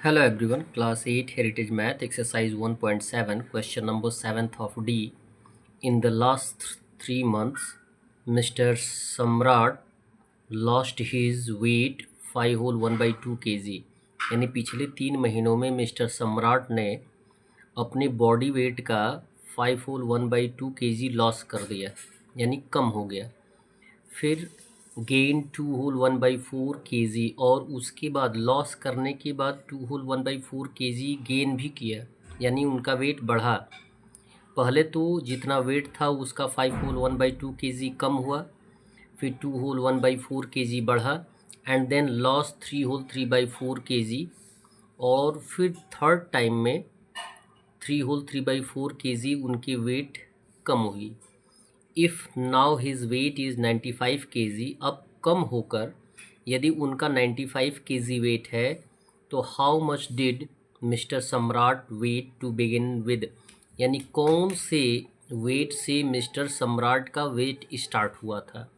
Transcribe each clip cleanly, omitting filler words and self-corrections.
Hello everyone, class 8 heritage math exercise 1.7 question number 7th of D. In the last 3 months, Mr. Samrat lost his weight 5 whole 1 by 2 kg. यानी पिछले 3 महीनों में mister सम्राट ने अपने body weight का 5 whole 1 by 2 kg loss कर दिया, यानी कम हो गया। फिर गेन 2 होल 1 बाई 4 kg और उसके बाद लॉस करने के बाद 2 होल 1 बाई 4 kg गेन भी किया, यानी उनका वेट बढ़ा। पहले तो जितना वेट था उसका 5 होल 1 बाई 2 kg कम हुआ, फिर 2 होल 1 बाई 4 kg बढ़ा and then loss 3 whole 3 by 4 kg और फिर थर्ड टाइम में 3 होल 3 बाई 4 kg उनकी वेट कम हुई। If now his weight is 95 kg, अब कम होकर यदि उनका 95 kg वेट है तो हाउ मच डिड मिस्टर सम्राट वेट टू बिगिन विद, यानी कौन से वेट से मिस्टर सम्राट का वेट स्टार्ट हुआ था।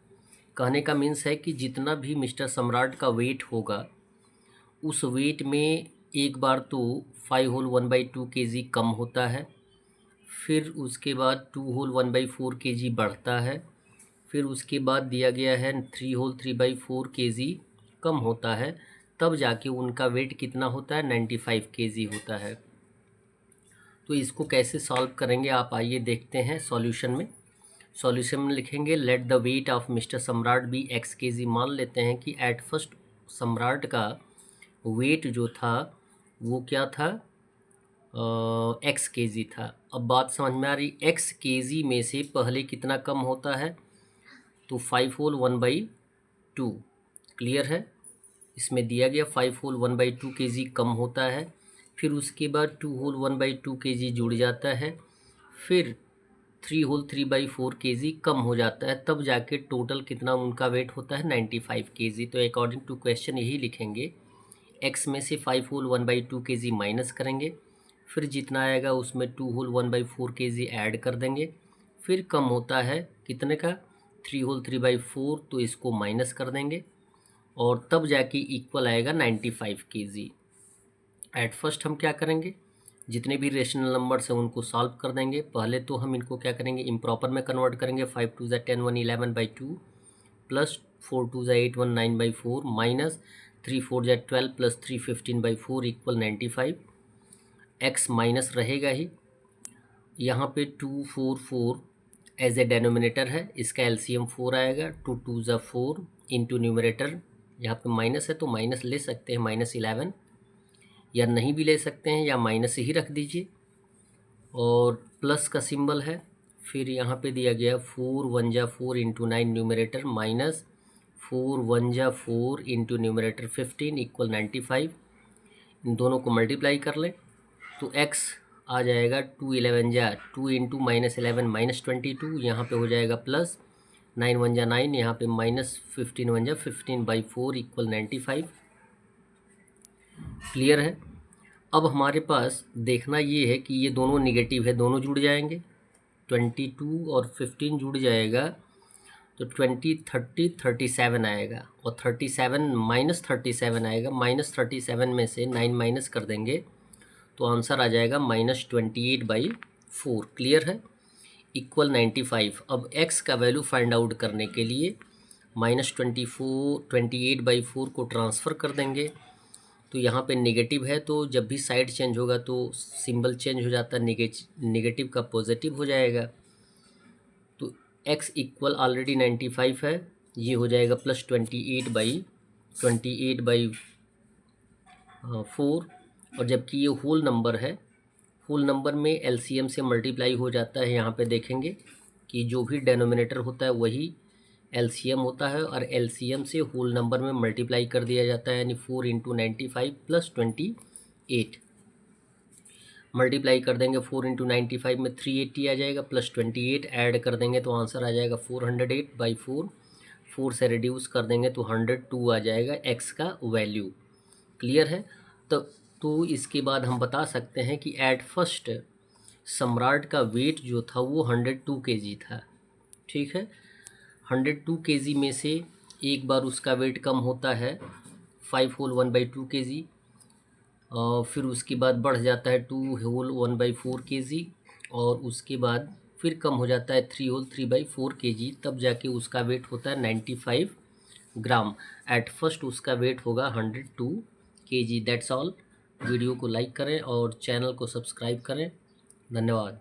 कहने का मीन्स है कि जितना भी मिस्टर सम्राट का वेट होगा उस वेट में एक बार तो 5 होल 1 बाई 2 kg कम होता है, फिर उसके बाद 2 होल 1 बाई 4 kg बढ़ता है, फिर उसके बाद दिया गया है 3 होल 3 बाई 4 kg कम होता है, तब जाके उनका वेट कितना होता है 95 kg होता है। तो इसको कैसे सॉल्व करेंगे आप आइए देखते हैं सॉल्यूशन में। सॉल्यूशन में लिखेंगे let the weight of mister सम्राट बी x kg। मान लेते हैं कि एट फर्स्ट सम्राट का वेट जो था वो क्या था, एक्स के जी था। अब बात समझ में आ रही, एक्स के जी में से पहले कितना कम होता है तो 5 होल 1 बाई 2। क्लियर है, इसमें दिया गया 5 होल 1 बाई 2 के जी कम होता है, फिर उसके बाद 2 होल 1 बाई 2 के जी जुड़ जाता है, फिर 3 होल 3 बाई 4 के जी कम हो जाता है, तब जाके टोटल कितना उनका वेट होता है 95 के जी। तो अकॉर्डिंग टू क्वेश्चन यही लिखेंगे, एक्स में से 5 होल 1 बाई 2 के जी माइनस करेंगे, फिर जितना आएगा उसमें 2 होल 1 बाई 4 के जी ऐड कर देंगे, फिर कम होता है कितने का 3 होल 3 बाई 4, तो इसको माइनस कर देंगे और तब जाके इक्वल आएगा 95 के जी। एट फर्स्ट हम क्या करेंगे, जितने भी रेशनल नंबर्स हैं उनको सॉल्व कर देंगे। पहले तो हम इनको क्या करेंगे, इम्प्रॉपर में कन्वर्ट करेंगे। 5 टू ज़ा 10 1 11 बाई 2 प्लस 4 टू ज़ा 8 1 9 बाई 4 माइनस 3 4 ज़ा 12 plus 3 15 by 4 equal 95। X minus रहेगा ही, यहाँ पे 2 4 4 एज ए डेनोमिनेटर है, इसका एलसीएम 4 आएगा। 2 2 ज़ा 4 इंटू न्यूमरेटर, यहाँ पे माइनस है तो माइनस ले सकते हैं -11, या नहीं भी ले सकते हैं या माइनस ही रख दीजिए, और प्लस का सिंबल है। फिर यहाँ पे दिया गया 4 1 ज़ा 4 इंटू 9 न्यूमरेटर माइनस 4 1 ज़ा 4 इंटू न्यूमरेटर 15 इक्वल 95। इन दोनों को मल्टीप्लाई कर लें तो x आ जाएगा 2 11 जा 2 इंटू -11 -22, यहाँ पे हो जाएगा प्लस 9 1 जा 9, यहाँ पे -15 1 जा 15 बाई 4 इक्वल 95। क्लियर है। अब हमारे पास देखना ये है कि ये दोनों निगेटिव है, दोनों जुड़ जाएंगे, 22 और 15 जुड़ जाएगा तो 20 30 37 आएगा, और 37 -37 आएगा। -37 में से 9 माइनस कर देंगे तो आंसर आ जाएगा -28 बाई 4। क्लियर है, इक्वल 95। अब x का वैल्यू फाइंड आउट करने के लिए -28 बाई 4 को ट्रांसफ़र कर देंगे, तो यहाँ पे नेगेटिव है तो जब भी साइड चेंज होगा तो सिंबल चेंज हो जाता है, नेगेटिव का पॉजिटिव हो जाएगा। तो x इक्वल ऑलरेडी 95 है, ये हो जाएगा +28 बाई 4। और जबकि ये होल नंबर है, होल नंबर में एलसीएम से मल्टीप्लाई हो जाता है। यहाँ पे देखेंगे कि जो भी डेनोमिनेटर होता है वही एलसीएम होता है, और एलसीएम से होल नंबर में मल्टीप्लाई कर दिया जाता है, यानी 4 इंटू 95 प्लस 28 मल्टीप्लाई कर देंगे। 4 इंटू 95 में 380 आ जाएगा, प्लस 28 ऐड कर देंगे तो आंसर आ जाएगा 408 बाई 4। 4 से रिड्यूस कर देंगे तो 102 आ जाएगा एक्स का वैल्यू। क्लियर है। तो इसके बाद हम बता सकते हैं कि एट फर्स्ट सम्राट का वेट जो था वो 102 केजी था। ठीक है, 102 केजी में से एक बार उसका वेट कम होता है 5 होल 1 बाई 2 केजी, फिर उसके बाद बढ़ जाता है 2 होल 1/4 kg, और उसके बाद फिर कम हो जाता है 3 होल 3/4 kg, तब जाके उसका वेट होता है 95 ग्राम। एट फर्स्ट उसका वेट होगा 102 kg। That's all. वीडियो को लाइक करें और चैनल को सब्सक्राइब करें। धन्यवाद।